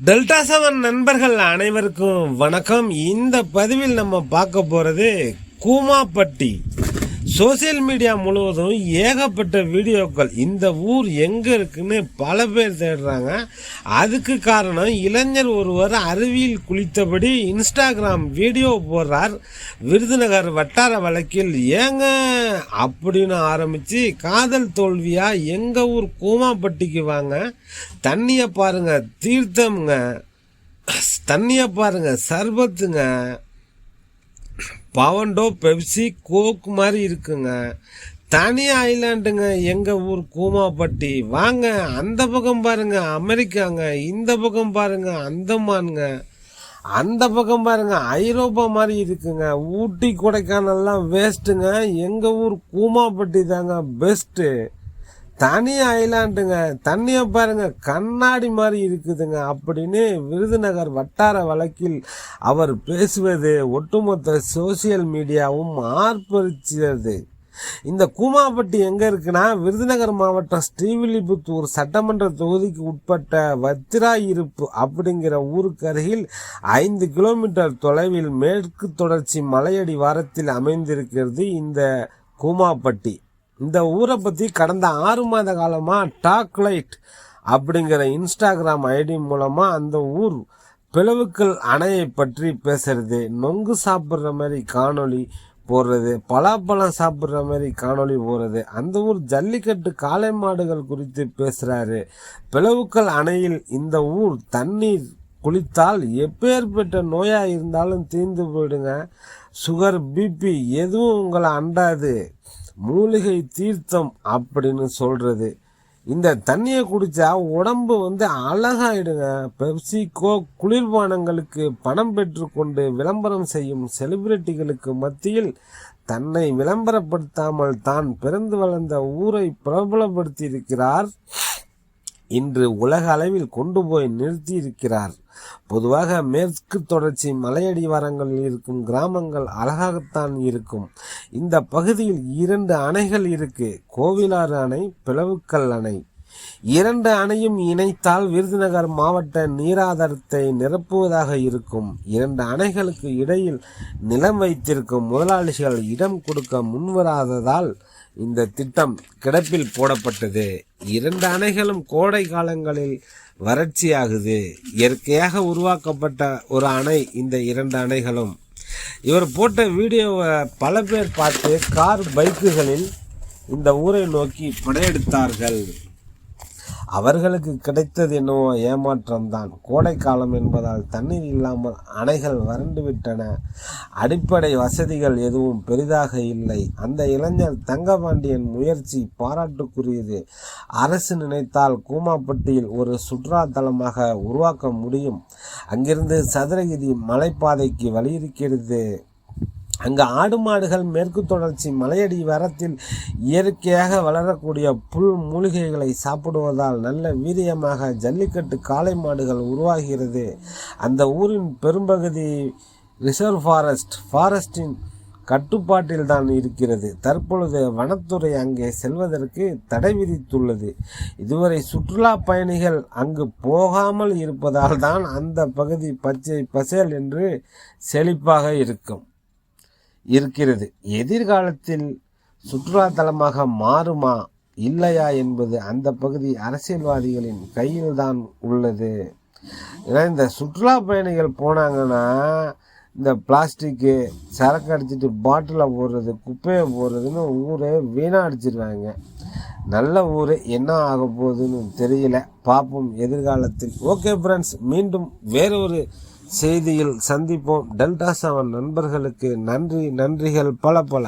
Delta 7 நண்பர்கள் அனைவருக்கும் வணக்கம். இந்த பதிவில் நம்ம பார்க்க போகிறது கூமாப்பட்டி. சோசியல் மீடியா முழுவதும் ஏகப்பட்ட வீடியோக்கள். இந்த ஊர் எங்கே இருக்குன்னு பல பேர் தேடுறாங்க. அதுக்கு காரணம் இளைஞர் ஒருவர் அருவியில் குளித்தபடி இன்ஸ்டாகிராம் வீடியோ போடுறார். விருதுநகர் வட்டார வழக்கில் ஏங்க அப்படின்னு ஆரம்பித்து காதல் தோல்வியா எங்கள் ஊர் கூமாப்பட்டிக்கு வாங்க, தண்ணியை பாருங்க தீர்த்தம்ங்க, தண்ணியை பாருங்க சர்பத்துங்க, பவண்டோ பெப்சி கோக் மாதிரி இருக்குங்க, தனி ஐலாண்டுங்க எங்கள் ஊர் கூமாப்பட்டி. வாங்க, அந்த பக்கம் பாருங்க அமெரிக்காங்க, இந்த பக்கம் பாருங்க அந்தமானுங்க, அந்த பக்கம் பாருங்க ஐரோப்பா மாதிரி இருக்குங்க. ஊட்டி கொடைக்கானல்லாம் வேஸ்ட்டுங்க, எங்கள் ஊர் கூமாப்பட்டி தாங்க பெஸ்ட்டு. தனி ஐலாண்டுங்க, தண்ணியை பாருங்க கண்ணாடி மாதிரி இருக்குதுங்க அப்படின்னு விருதுநகர் வட்டார வழக்கில் அவர் பேசுவது ஒட்டுமொத்த சோசியல் மீடியாவும் ஆர்ப்பரிச்சது. இந்த கூமாப்பட்டி எங்கே இருக்குன்னா, விருதுநகர் மாவட்டம் ஸ்ரீவில்லிபுத்தூர் சட்டமன்ற தொகுதிக்கு உட்பட்ட வத்திராயிருப்பு அப்படிங்கிற ஊருக்கு அருகில் 5 கிலோமீட்டர் தொலைவில் மேற்கு தொடர்ச்சி மலையடி வாரத்தில் அமைந்திருக்கிறது இந்த கூமாப்பட்டி. இந்த ஊரை பற்றி கடந்த 6 மாத காலமாக டாக்லைட் அப்படிங்கிற இன்ஸ்டாகிராம் ஐடி மூலமாக அந்த ஊர் பிளவுக்கல் அணையை பற்றி பேசுறது, நொங்கு சாப்பிட்ற மாதிரி காணொளி போடுறது, பலாப்பழம் சாப்பிட்ற மாதிரி காணொளி போடுறது, அந்த ஊர் ஜல்லிக்கட்டு காளை மாடுகள் குறித்து பேசுகிறாரு. பிளவுக்கல் அணையில் இந்த ஊர் தண்ணீர் குளித்தால் எப்பேற்பட்ட நோயாக இருந்தாலும் தீர்ந்து போயிடுங்க. சுகர் பிபி எதுவும் உங்களை அண்டாது, மூலிகை தீர்த்தம் அப்படின்னு சொல்றது. இந்த தண்ணியை குடிச்சா உடம்பு அழகாயிடுங்க. பெப்சி கோக் குளிர்பானங்களுக்கு பணம் பெற்றுக்கொண்டு விளம்பரம் செய்யும் செலிபிரிட்டிகளுக்கு மத்தியில் தன்னை விளம்பரப்படுத்தாமல் தான் பிறந்து வளர்ந்த ஊரை பிரபலப்படுத்தி இருக்கிறார். இன்று உலக அளவில் கொண்டு போய் நிறுத்தி இருக்கிறார். பொதுவாக மேற்கு தொடர்ச்சி மலையடிவாரங்களில் இருக்கும் கிராமங்கள் அழகாகத்தான் இருக்கும். இந்த பகுதியில் 2 அணைகள் இருக்கு, கோவிலாறு அணை, பிளவுக்கல் அணை. 2 அணையும் இணைத்தால் விருதுநகர் மாவட்ட நீராதாரத்தை நிரப்புவதாக இருக்கும். 2 அணைகளுக்கு இடையில் நிலம் வைத்திருக்கும் முதலாளிகள் இடம் கொடுக்க முன்வராததால் இந்த திட்டம் கிடப்பில் போடப்பட்டது. 2 அணைகளும் கோடை காலங்களில் வறட்சியாகுது. இயற்கையாக உருவாக்கப்பட்ட ஒரு அணை இந்த 2 அணைகளும். இவர் போட்ட வீடியோவை பல பேர் பார்த்து கார் பைக்குகளில் இந்த ஊரை நோக்கி படையெடுத்தார்கள். அவர்களுக்கு கிடைத்தது என்னவோ ஏமாற்றம்தான். கோடை காலம் என்பதால் தண்ணீர் இல்லாமல் அணைகள் வறண்டு விட்டன. அடிப்படை வசதிகள் எதுவும் பெரிதாக இல்லை. அந்த இளைஞர் தங்கபாண்டியன் முயற்சி பாராட்டுக்குரியது. அரசு நினைத்தால் கூமாப்பட்டியில் ஒரு சுற்றுலா தலமாக உருவாக்க முடியும். அங்கிருந்து சதுரகிரி மலைப்பாதைக்கு வழி இருக்கிறது. அங்கு ஆடு மாடுகள் மேற்கு தொடர்ச்சி மலையடி வாரத்தில் இயற்கையாக வளரக்கூடிய புல் மூலிகைகளை சாப்பிடுவதால் நல்ல வீரியமாக ஜல்லிக்கட்டு காளை மாடுகள் உருவாகிறது. அந்த ஊரின் பெரும்பகுதி ரிசர்வ் ஃபாரஸ்டின் கட்டுப்பாட்டில் தான் இருக்கிறது. தற்பொழுது வனத்துறை அங்கே செல்வதற்கு தடை விதித்துள்ளது. இதுவரை சுற்றுலா பயணிகள் அங்கு போகாமல் இருப்பதால் தான் அந்த பகுதி பச்சை பசேல் என்று செழிப்பாக இருக்கிறது. எதிர்காலத்தில் சுற்றுலா தலமாக மாறுமா இல்லையா என்பது அந்த பகுதி அரசியல்வாதிகளின் கையில் தான் உள்ளது. ஏன்னா இந்த சுற்றுலா பயணிகள் போனாங்கன்னா இந்த பிளாஸ்டிக்கு சரக்கு அடிச்சுட்டு பாட்டிலில் போடுறது, குப்பையை போடுறதுன்னு ஊரை வீணடிச்சிருவாங்க. நல்ல ஊர் என்ன ஆக போகுதுன்னு தெரியல, பார்ப்போம் எதிர்காலத்தில். ஓகே ஃப்ரெண்ட்ஸ், மீண்டும் வேறொரு செய்தியில் சந்திப்போம். டெல்டா 7 நண்பர்களுக்கு நன்றிகள் பல.